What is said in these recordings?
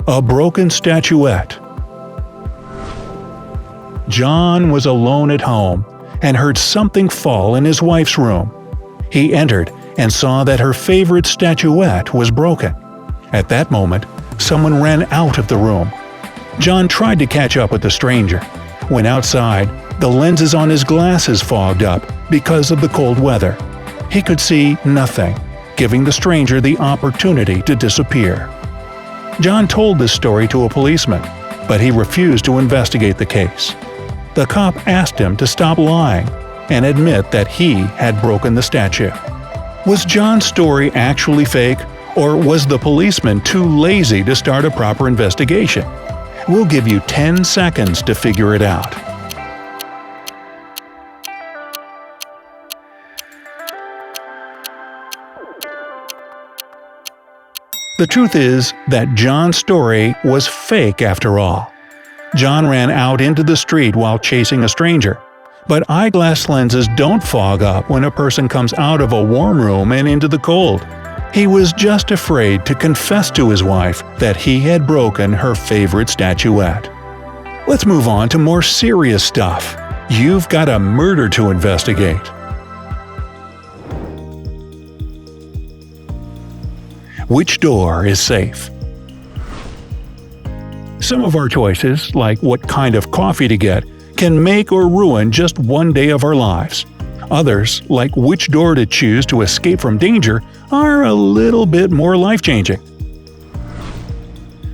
A broken statuette. John was alone at home and heard something fall in his wife's room. He entered and saw that her favorite statuette was broken. At that moment, someone ran out of the room. John tried to catch up with the stranger. When outside, the lenses on his glasses fogged up because of the cold weather. He could see nothing, giving the stranger the opportunity to disappear. John told this story to a policeman, but he refused to investigate the case. The cop asked him to stop lying and admit that he had broken the statue. Was John's story actually fake, or was the policeman too lazy to start a proper investigation? We'll give you 10 seconds to figure it out. The truth is that John's story was fake after all. John ran out into the street while chasing a stranger. But eyeglass lenses don't fog up when a person comes out of a warm room and into the cold. He was just afraid to confess to his wife that he had broken her favorite statuette. Let's move on to more serious stuff. You've got a murder to investigate. Which door is safe? Some of our choices, like what kind of coffee to get, can make or ruin just one day of our lives. Others, like which door to choose to escape from danger, are a little bit more life-changing.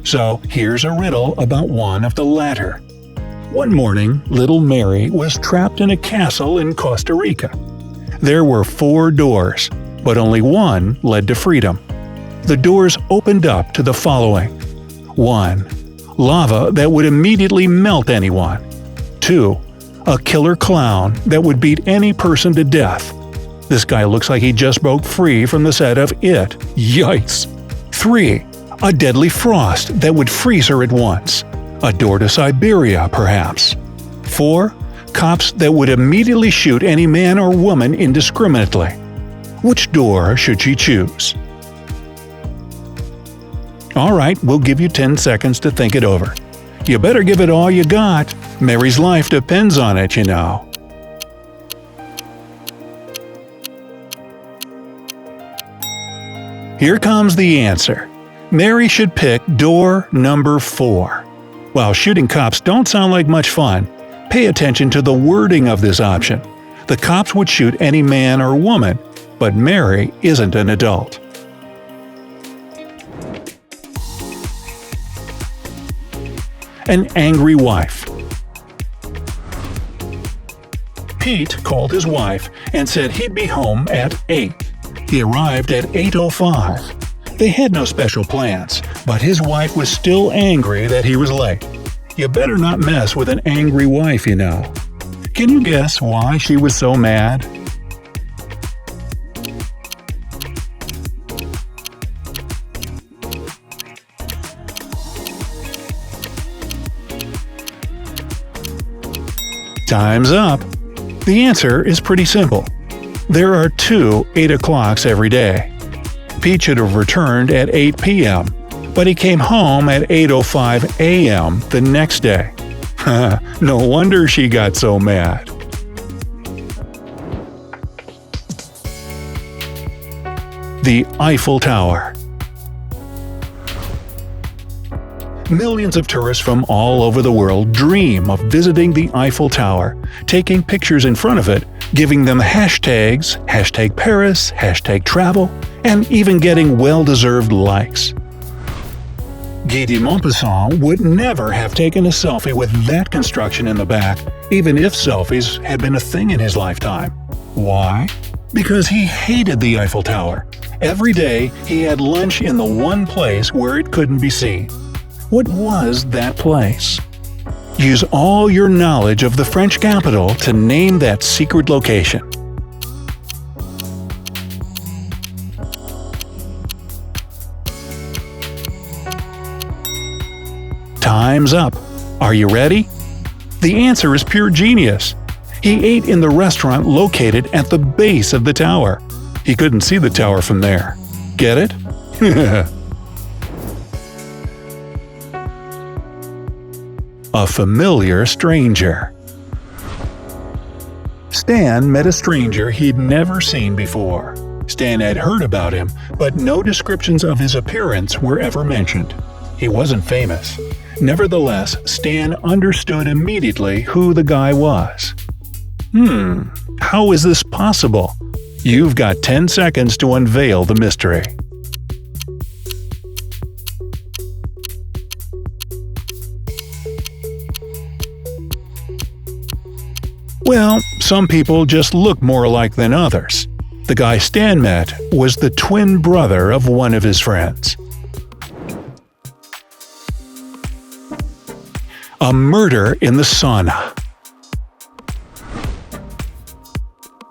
So here's a riddle about one of the latter. One morning, little Mary was trapped in a castle in Costa Rica. There were 4 doors, but only one led to freedom. The doors opened up to the following. 1. Lava that would immediately melt anyone. 2. A killer clown that would beat any person to death. This guy looks like he just broke free from the set of It. Yikes! 3. A deadly frost that would freeze her at once. A door to Siberia, perhaps. 4. Cops that would immediately shoot any man or woman indiscriminately. Which door should she choose? Alright, we'll give you 10 seconds to think it over. You better give it all you got. Mary's life depends on it, you know. Here comes the answer. Mary should pick door number 4. While shooting cops don't sound like much fun, pay attention to the wording of this option. The cops would shoot any man or woman, but Mary isn't an adult. An angry wife. Pete called his wife and said he'd be home at 8. He arrived at 8:05. They had no special plans, but his wife was still angry that he was late. You better not mess with an angry wife, you know. Can you guess why she was so mad? Time's up! The answer is pretty simple. There are 2 8 o'clocks every day. Pete should have returned at 8 p.m., but he came home at 8:05 a.m. the next day. No wonder she got so mad. The Eiffel Tower. Millions of tourists from all over the world dream of visiting the Eiffel Tower, taking pictures in front of it, giving them hashtags, #Paris, #travel, and even getting well-deserved likes. Guy de Maupassant would never have taken a selfie with that construction in the back, even if selfies had been a thing in his lifetime. Why? Because he hated the Eiffel Tower. Every day, he had lunch in the one place where it couldn't be seen. What was that place? Use all your knowledge of the French capital to name that secret location. Time's up. Are you ready? The answer is pure genius. He ate in the restaurant located at the base of the tower. He couldn't see the tower from there. Get it? A familiar stranger. Stan met a stranger he'd never seen before. Stan had heard about him, but no descriptions of his appearance were ever mentioned. He wasn't famous. Nevertheless, Stan understood immediately who the guy was. How is this possible? You've got 10 seconds to unveil the mystery. Well, some people just look more alike than others. The guy Stan met was the twin brother of one of his friends. A murder in the sauna.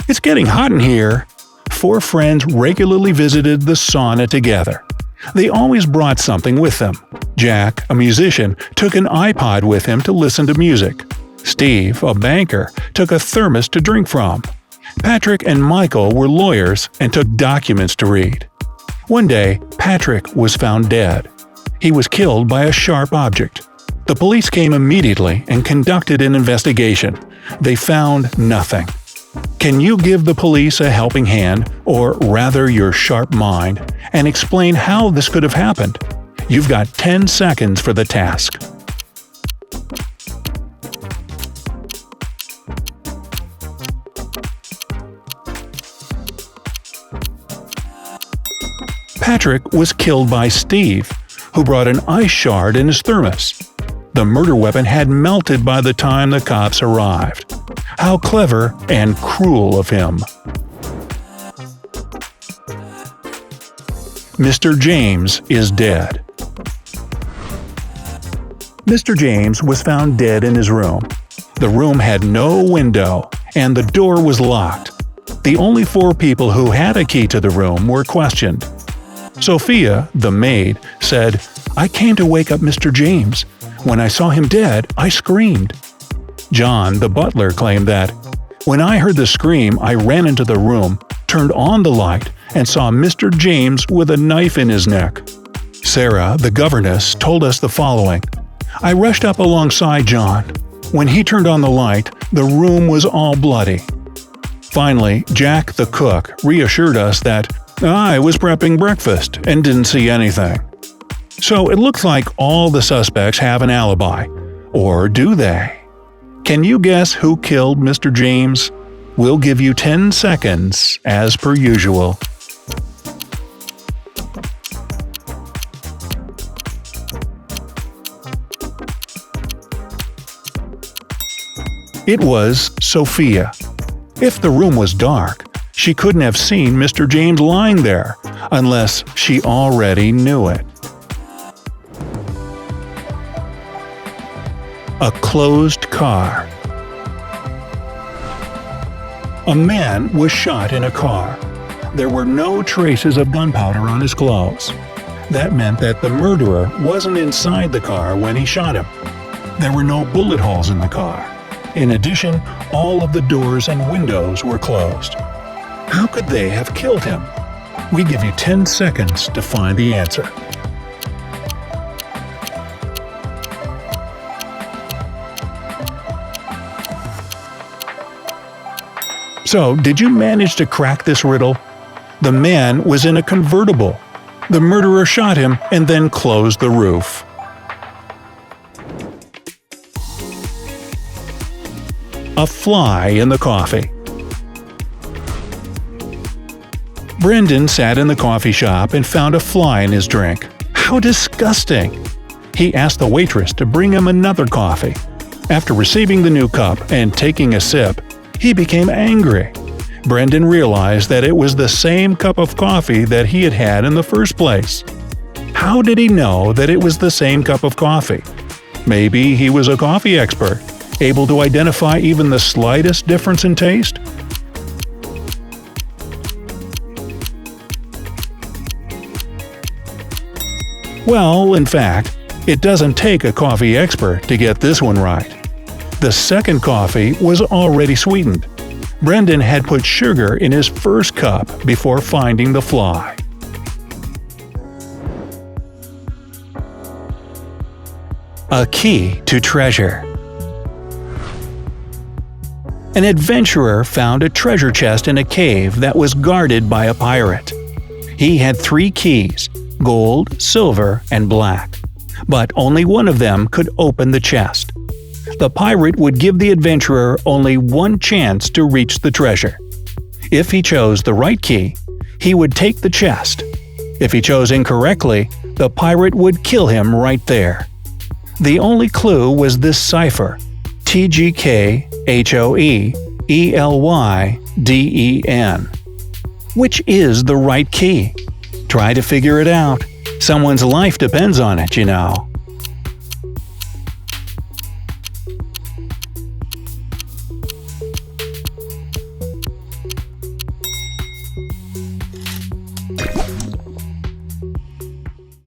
It's getting hot in here. 4 friends regularly visited the sauna together. They always brought something with them. Jack, a musician, took an iPod with him to listen to music. Steve, a banker, took a thermos to drink from. Patrick and Michael were lawyers and took documents to read. One day, Patrick was found dead. He was killed by a sharp object. The police came immediately and conducted an investigation. They found nothing. Can you give the police a helping hand, or rather your sharp mind, and explain how this could have happened? You've got 10 seconds for the task. Patrick was killed by Steve, who brought an ice shard in his thermos. The murder weapon had melted by the time the cops arrived. How clever and cruel of him. Mr. James is dead. Mr. James was found dead in his room. The room had no window, and the door was locked. The only 4 people who had a key to the room were questioned. Sophia, the maid, said, "I came to wake up Mr. James. When I saw him dead, I screamed." John, the butler, claimed that, "When I heard the scream, I ran into the room, turned on the light, and saw Mr. James with a knife in his neck." Sarah, the governess, told us the following. "I rushed up alongside John. When he turned on the light, the room was all bloody." Finally, Jack, the cook, reassured us that I was prepping breakfast and didn't see anything. So it looks like all the suspects have an alibi. Or do they? Can you guess who killed Mr. James? We'll give you 10 seconds, as per usual. It was Sophia. If the room was dark, she couldn't have seen Mr. James lying there, unless she already knew it. A closed car. A man was shot in a car. There were no traces of gunpowder on his clothes. That meant that the murderer wasn't inside the car when he shot him. There were no bullet holes in the car. In addition, all of the doors and windows were closed. How could they have killed him? We give you 10 seconds to find the answer. So, did you manage to crack this riddle? The man was in a convertible. The murderer shot him and then closed the roof. A fly in the coffee. Brendan sat in the coffee shop and found a fly in his drink. How disgusting! He asked the waitress to bring him another coffee. After receiving the new cup and taking a sip, he became angry. Brendan realized that it was the same cup of coffee that he had had in the first place. How did he know that it was the same cup of coffee? Maybe he was a coffee expert, able to identify even the slightest difference in taste? Well, in fact, it doesn't take a coffee expert to get this one right. The second coffee was already sweetened. Brendan had put sugar in his first cup before finding the fly. A key to treasure. An adventurer found a treasure chest in a cave that was guarded by a pirate. He had 3 keys: gold, silver, and black. But only one of them could open the chest. The pirate would give the adventurer only one chance to reach the treasure. If he chose the right key, he would take the chest. If he chose incorrectly, the pirate would kill him right there. The only clue was this cipher: TGKHOEELYDEN. Which is the right key? Try to figure it out. Someone's life depends on it, you know.